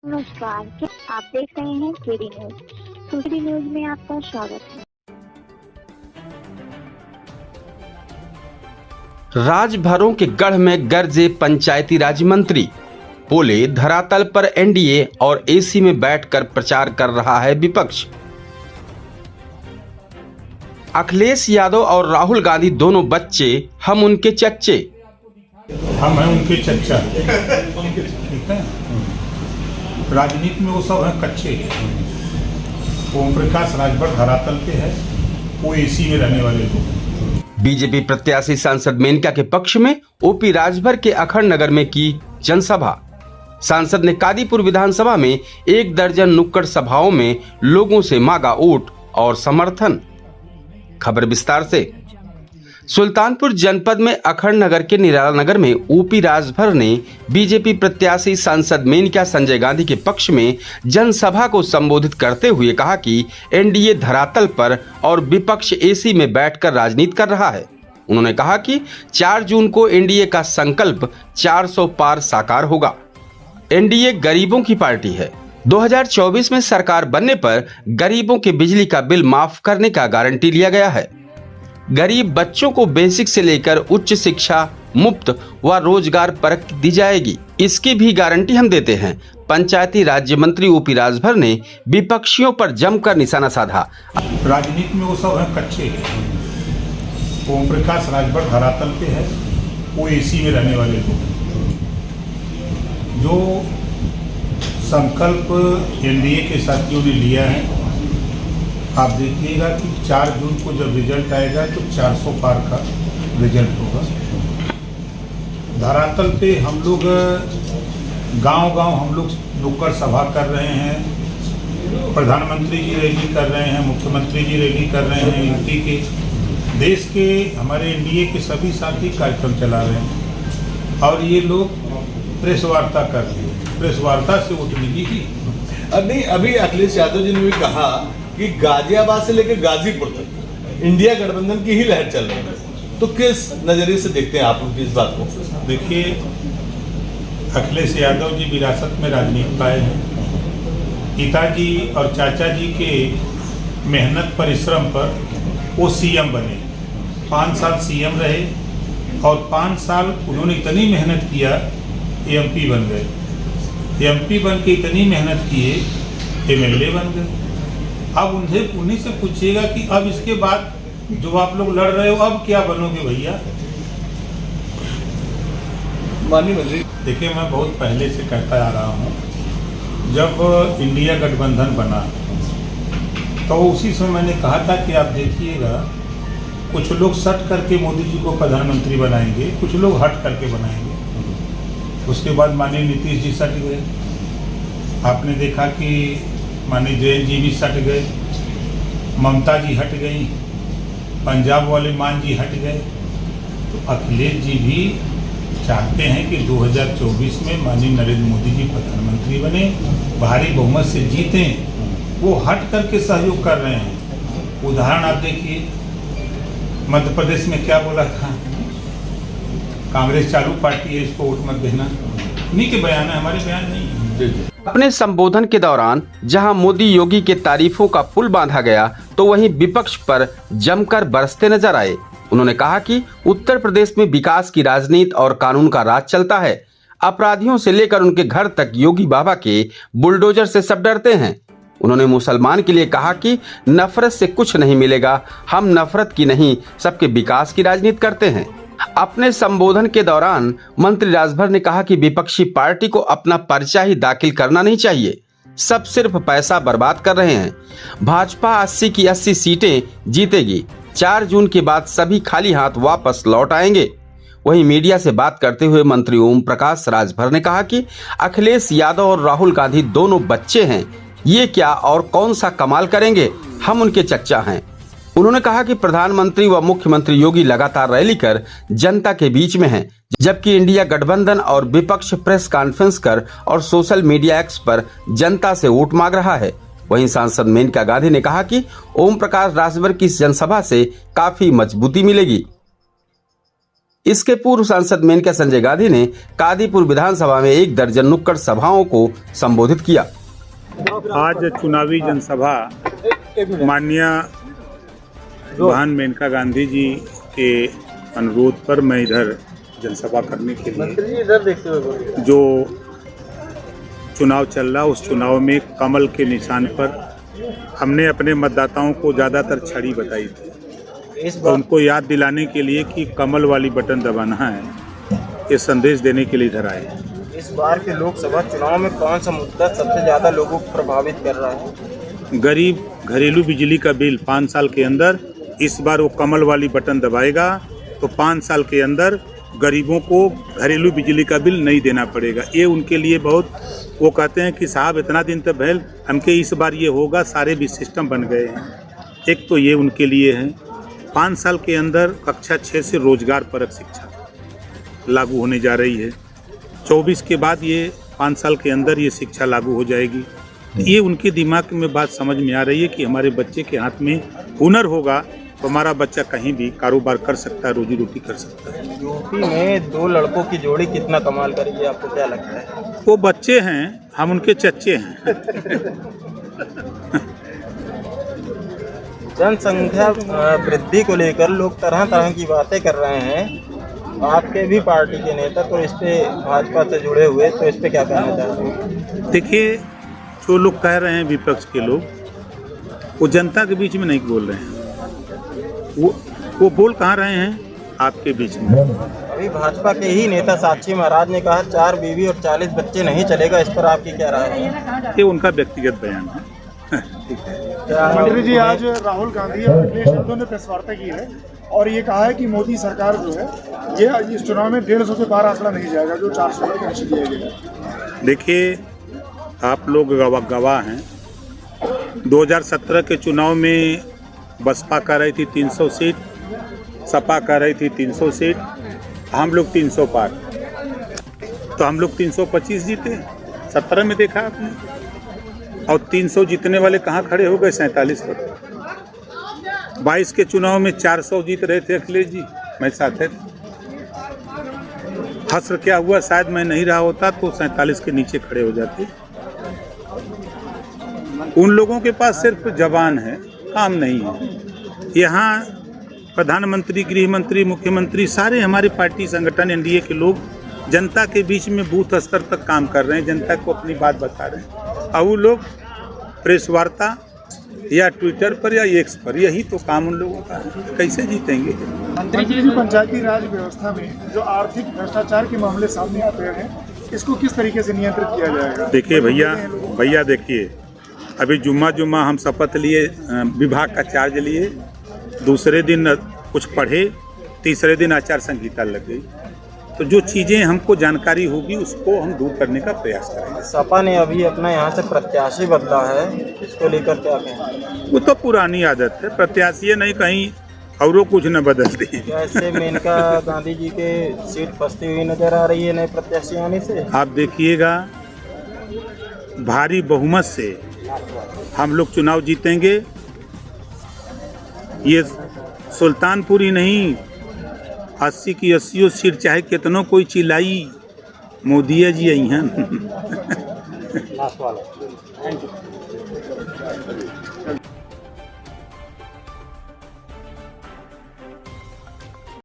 नमस्कार, क्या आप देख रहे हैं केडी न्यूज। केडी न्यूज में आपका स्वागत है। राजभरों के गढ़ में गरजे पंचायती राज मंत्री, बोले धरातल पर एनडीए और एसी में बैठकर प्रचार कर रहा है विपक्ष। अखिलेश यादव और राहुल गांधी दोनों बच्चे, हम उनके चच्चे। हम हैं उनके चच्चा, ठीक है। राजनीति में वो सब हैं कच्चे। ओम प्रकाश राजभर धरातल पे है, वो एसी में रहने वाले लोग। बीजेपी प्रत्याशी सांसद मेनका के पक्ष में ओपी राजभर के अखंडनगर में की जनसभा। सांसद ने कादीपुर विधानसभा में 1 दर्जन नुक्कड़ सभाओं में लोगों से मांगा वोट और समर्थन। खबर विस्तार से। सुल्तानपुर जनपद में अखंडनगर के निराला नगर में ओपी राजभर ने बीजेपी प्रत्याशी सांसद मेनका संजय गांधी के पक्ष में जनसभा को संबोधित करते हुए कहा कि एनडीए धरातल पर और विपक्ष एसी में बैठकर राजनीति कर रहा है। उन्होंने कहा कि 4 जून को एनडीए का संकल्प 400 पार साकार होगा। एनडीए गरीबों की पार्टी है। 2024 में सरकार बनने पर गरीबों के बिजली का बिल माफ करने का गारंटी लिया गया है। गरीब बच्चों को बेसिक से लेकर उच्च शिक्षा मुफ्त व रोजगार परक दी जाएगी, इसकी भी गारंटी हम देते हैं। पंचायती राज्य मंत्री ओपी राजभर ने विपक्षियों पर जमकर निशाना साधा। राजनीति में वो सब हैं कच्चे। ओम प्रकाश राजभर धरातल पे है, वो एसी में रहने वाले लोग। जो संकल्प एनडीए के साथियों ने लिया है, आप देखिएगा कि 4 जून को जब रिजल्ट आएगा तो 400 पार का रिजल्ट होगा। धरातल पे हम लोग गांव-गांव हम लोग नुक्कड़ सभा कर रहे हैं। प्रधानमंत्री जी रैली कर रहे हैं, मुख्यमंत्री जी रैली कर रहे हैं। यूपी के, देश के, हमारे एनडीए के सभी साथी कार्यक्रम चला रहे हैं और ये लोग प्रेस वार्ता कर रहे हैं। प्रेस वार्ता से वोट मिलेगी। नहीं, अभी अखिलेश यादव जी ने भी कहा कि गाजियाबाद से लेकर गाजीपुर तक इंडिया गठबंधन की ही लहर चल रही है, तो किस नजरिए से देखते हैं आप उनकी इस बात को? देखिए, अखिलेश यादव जी विरासत में राजनीति पाए हैं। पिताजी और चाचा जी के मेहनत परिश्रम पर वो सीएम बने। 5 साल सीएम रहे और 5 साल उन्होंने इतनी मेहनत किया, एमपी बन गए। एमपी बन के इतनी मेहनत किए, एमएलए बन गए। अब उन्हीं से पूछिएगा कि अब इसके बाद जो आप लोग लड़ रहे हो, अब क्या बनोगे भैया? माननीय मंत्री, देखिए, मैं बहुत पहले से कहता आ रहा हूँ, जब इंडिया गठबंधन बना तो उसी समय मैंने कहा था कि आप देखिएगा, कुछ लोग सट करके मोदी जी को प्रधानमंत्री बनाएंगे, कुछ लोग हट करके बनाएंगे। उसके बाद माननीय नीतीश जी सट गए। आपने देखा कि माननीय जयंत जी भी सट गए, ममता जी हट गई, पंजाब वाले मान जी हट गए। तो अखिलेश जी भी चाहते हैं कि 2024 में माननीय नरेंद्र मोदी जी प्रधानमंत्री बने, भारी बहुमत से जीतें। वो हट करके सहयोग कर रहे हैं। उदाहरण आप देखिए, मध्य प्रदेश में क्या बोला था, कांग्रेस चालू पार्टी है, इसको वोट मत देना। इन्हीं के बयान है, हमारे बयान नहीं है। अपने संबोधन के दौरान जहां मोदी योगी के तारीफों का पुल बांधा गया, तो वहीं विपक्ष पर जमकर बरसते नजर आए। उन्होंने कहा कि उत्तर प्रदेश में विकास की राजनीति और कानून का राज चलता है। अपराधियों से लेकर उनके घर तक योगी बाबा के बुलडोजर से सब डरते हैं। उन्होंने मुसलमान के लिए कहा कि नफरत से कुछ नहीं मिलेगा, हम नफरत की नहीं, सबके विकास की राजनीति करते हैं। अपने संबोधन के दौरान मंत्री राजभर ने कहा कि विपक्षी पार्टी को अपना पर्चा ही दाखिल करना नहीं चाहिए, सब सिर्फ पैसा बर्बाद कर रहे हैं। भाजपा 80 की 80 सीटें जीतेगी। 4 जून के बाद सभी खाली हाथ वापस लौट आएंगे। वहीं मीडिया से बात करते हुए मंत्री ओम प्रकाश राजभर ने कहा कि अखिलेश यादव और राहुल गांधी दोनों बच्चे हैं, ये क्या और कौन सा कमाल करेंगे, हम उनके चच्चा हैं। उन्होंने कहा कि प्रधानमंत्री व मुख्यमंत्री योगी लगातार रैली कर जनता के बीच में हैं, जबकि इंडिया गठबंधन और विपक्ष प्रेस कॉन्फ्रेंस कर और सोशल मीडिया एक्स पर जनता से वोट मांग रहा है। वहीं सांसद मेनका गांधी ने कहा कि ओम प्रकाश राजभर की जनसभा से काफी मजबूती मिलेगी। इसके पूर्व सांसद मेनका संजय गांधी ने कादीपुर विधानसभा में 1 दर्जन नुक्कड़ सभाओं को संबोधित किया। आज चुनावी जनसभा माननीय बहन मेनका गांधी जी के अनुरोध पर मैं इधर जनसभा करने के लिए जो चुनाव चल रहा उस चुनाव में कमल के निशान पर हमने अपने मतदाताओं को ज़्यादातर छड़ी बताई थी, तो उनको याद दिलाने के लिए कि कमल वाली बटन दबाना है, ये संदेश देने के लिए इधर आए। इस बार के लोकसभा चुनाव में कौन सा मुद्दा सबसे ज़्यादा लोगों को प्रभावित कर रहा है? गरीब घरेलू बिजली का बिल 5 साल के अंदर, इस बार वो कमल वाली बटन दबाएगा तो 5 साल के अंदर गरीबों को घरेलू बिजली का बिल नहीं देना पड़ेगा। ये उनके लिए बहुत, वो कहते हैं कि साहब इतना दिन तक भैल हमके इस बार ये होगा, सारे भी सिस्टम बन गए हैं। एक तो ये उनके लिए है। 5 साल के अंदर कक्षा 6 से रोजगार परक शिक्षा लागू होने जा रही है। 24 के बाद ये 5 साल के अंदर ये शिक्षा लागू हो जाएगी। ये उनके दिमाग में बात समझ में आ रही है कि हमारे बच्चे के हाथ में हुनर होगा तो हमारा बच्चा कहीं भी कारोबार कर सकता है, रोजी रोटी कर सकता है। यूपी में 2 लड़कों की जोड़ी कितना कमाल करेगी, आपको क्या लगता है? वो बच्चे हैं, हम उनके चच्चे हैं। जनसंख्या वृद्धि को लेकर लोग तरह तरह की बातें कर रहे हैं। आपके भी पार्टी के नेता तो इस पे भाजपा से जुड़े हुए, तो इस पे क्या कहना चाहते हैं? देखिए, जो लोग कह रहे हैं विपक्ष के लोग, वो जनता के बीच में नहीं बोल रहे हैं। वो बोल कहाँ रहे हैं? आपके बीच में। अभी भाजपा के ही नेता साक्षी महाराज ने कहा 4 बीवी और 40 बच्चे नहीं चलेगा, इस पर आपकी क्या राय है? ये उनका व्यक्तिगत बयान है। मंत्री जी, आज राहुल गांधी और अखिलेश यादव ने प्रेस वार्ता की है और ये कहा है कि मोदी सरकार जो है ये इस चुनाव में 150 से पार आंकड़ा नहीं जाएगा, जो 400 का निश्चित किया गया है। देखिए, आप लोग गवाह हैं। 2017 के चुनाव में बसपा कर रही थी 300 सीट, सपा कर रही थी 300 सीट, हम लोग 300 पार, तो हम लोग 325 जीते। 17 में देखा आपने, और 300 जीतने वाले कहाँ खड़े हो गए? 47 पर। 22 के चुनाव में 400 जीत रहे थे अखिलेश जी, मैं साथ थे। हस्र क्या हुआ, शायद मैं नहीं रहा होता तो 47 के नीचे खड़े हो जाते। उन लोगों के पास सिर्फ जबान है, काम नहीं है। यहाँ प्रधानमंत्री, गृह मंत्री, मुख्यमंत्री सारे हमारे पार्टी संगठन एनडीए के लोग जनता के बीच में बूथ स्तर तक काम कर रहे हैं, जनता को अपनी बात बता रहे हैं। और वो लोग प्रेस वार्ता या ट्विटर पर या एक्स पर, यही तो काम उन लोगों का है। कैसे जीतेंगे? मंत्री जी, पंचायती राज व्यवस्था में जो आर्थिक भ्रष्टाचार के मामले सामने आते हैं, इसको किस तरीके से नियंत्रित किया जाएगा? देखिए भैया देखिए, अभी जुम्मा हम शपथ लिए, विभाग का चार्ज लिए, दूसरे दिन कुछ पढ़े, तीसरे दिन आचार संहिता लग गई। तो जो चीज़ें हमको जानकारी होगी उसको हम दूर करने का प्रयास करेंगे। सपा ने अभी अपना यहाँ से प्रत्याशी बदला है, इसको लेकर क्या कहें? वो तो पुरानी आदत है, प्रत्याशी नहीं, कहीं औरों कुछ न बदलती। क्या इससे मेनका गांधी जी के सीट फंसती हुई नजर आ रही है नए प्रत्याशी आने से? आप देखिएगा, भारी बहुमत से हम लोग चुनाव जीतेंगे। ये सुल्तानपुर ही नहीं, 80 की 80 सीट चाहे कितनों कोई चिल्लाई, मोदी जी आई हैं।